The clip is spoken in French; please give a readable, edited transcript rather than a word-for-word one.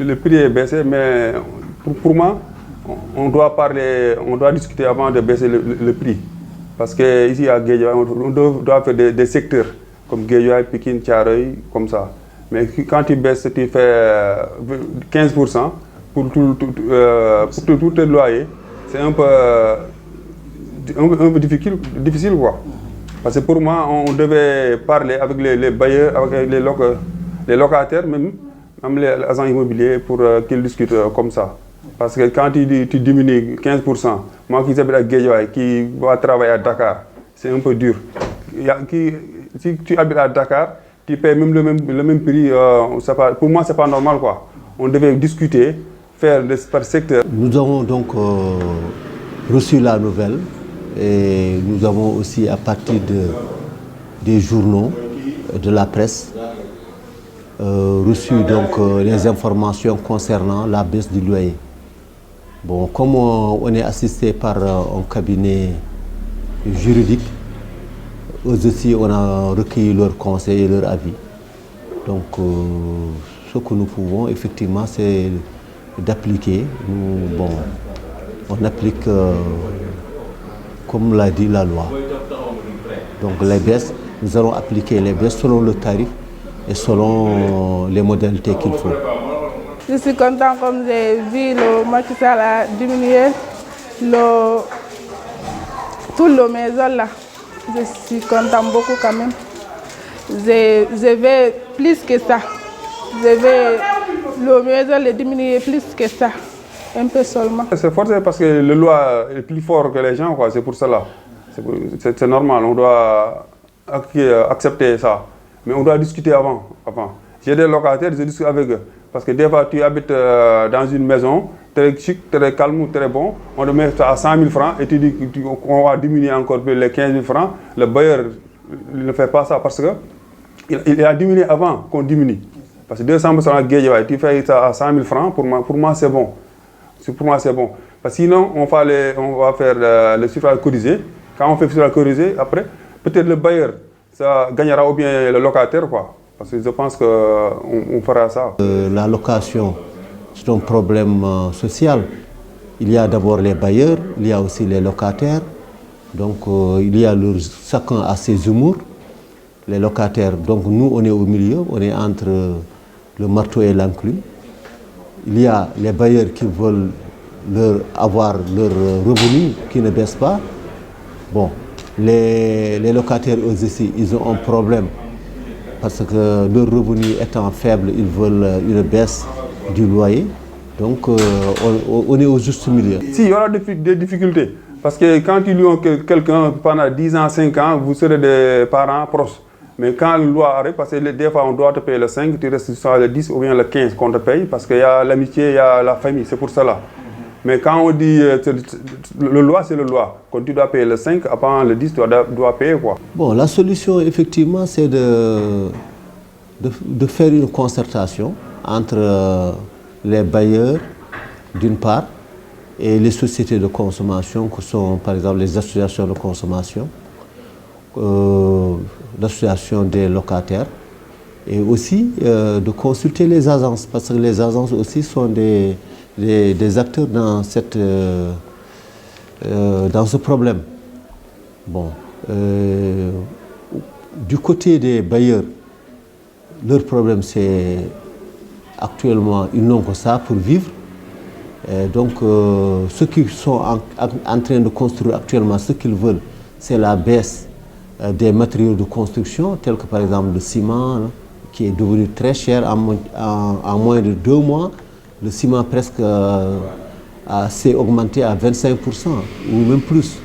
le prix est baissé, mais pour moi, on doit discuter avant de baisser le prix. Parce qu'ici à Guédiawaye, on doit faire des secteurs comme Guédiawaye, Pikine, Thiaroye, comme ça. Mais quand tu baisses, tu fais 15% pour tout le loyer. C'est un peu difficile quoi. Parce que pour moi, on devait parler avec les bailleurs, avec les locataires, même les agents immobiliers pour qu'ils discutent comme ça. Parce que quand tu diminues 15%, moi qui habite à Guédiawaye, qui va travailler à Dakar, c'est un peu dur. Si tu habites à Dakar, tu payes même le même prix. Pour moi, ce n'est pas normal, quoi. On devait discuter, faire par secteur. Nous avons donc reçu la nouvelle et nous avons aussi, à partir des journaux, de la presse, reçu donc les informations concernant la baisse du loyer. Bon, comme on est assisté par un cabinet juridique, eux aussi on a recueilli leurs conseils et leurs avis. Donc ce que nous pouvons effectivement c'est d'appliquer. On applique comme l'a dit la loi. Donc les baisses, nous allons appliquer les baisses selon le tarif et selon les modalités qu'il faut. Je suis content comme j'ai vu le Macky Sall a diminué tout le maison là. Je suis content beaucoup quand même. Je vais plus que ça. Je vais le maison le diminuer plus que ça. Un peu seulement. C'est forcé parce que la loi est plus forte que les gens, quoi. C'est pour cela. C'est normal, on doit accepter ça. Mais on doit discuter avant. J'ai des locataires, je discute avec eux. Parce que des fois, tu habites dans une maison très chic, très calme, très bon. On te met ça à 100 000 francs et tu dis qu'on va diminuer encore plus les 15 000 francs. Le bailleur ne fait pas ça parce qu'il a diminué avant qu'on diminue. Parce que 200 000 francs à Guédiawaye, tu fais ça à 100 000 francs, pour moi c'est bon. Pour moi c'est bon. Parce que sinon, on va faire le suffrage cotisé. Quand on fait le suffrage cotisé, après, peut-être le bailleur ça gagnera ou bien le locataire, quoi. Parce que je pense qu'on fera ça. La location, c'est un problème social. Il y a d'abord les bailleurs, il y a aussi les locataires. Donc il y a chacun a ses humours. Les locataires, donc nous on est au milieu, on est entre le marteau et l'enclume. Il y a les bailleurs qui veulent avoir leur revenu qui ne baisse pas. Bon, les locataires aussi, ils ont un problème. Parce que leur revenu étant faible, ils veulent une baisse du loyer. Donc on est au juste milieu. Si, il y aura des difficultés. Parce que quand tu loues quelqu'un pendant 10 ans, 5 ans, vous serez des parents proches. Mais quand la loi arrive, parce que des fois on doit te payer le 5, tu restes sur le 10 ou bien le 15 qu'on te paye. Parce qu'il y a l'amitié, il y a la famille, c'est pour cela. Mais quand on dit le loi, c'est le loi. Quand tu dois payer le 5, après le 10, tu dois payer quoi. Bon, la solution, effectivement, c'est de faire une concertation entre les bailleurs, d'une part, et les sociétés de consommation, que sont par exemple les associations de consommation, l'association des locataires, et aussi de consulter les agences, parce que les agences aussi sont des acteurs dans ce problème. Bon, du côté des bailleurs, leur problème c'est actuellement, ils n'ont que ça pour vivre. Donc ceux qui sont en train de construire actuellement, ce qu'ils veulent, c'est la baisse des matériaux de construction, tels que par exemple le ciment, hein, qui est devenu très cher en moins de 2 mois. Le ciment presque s'est augmenté à 25% ou même plus.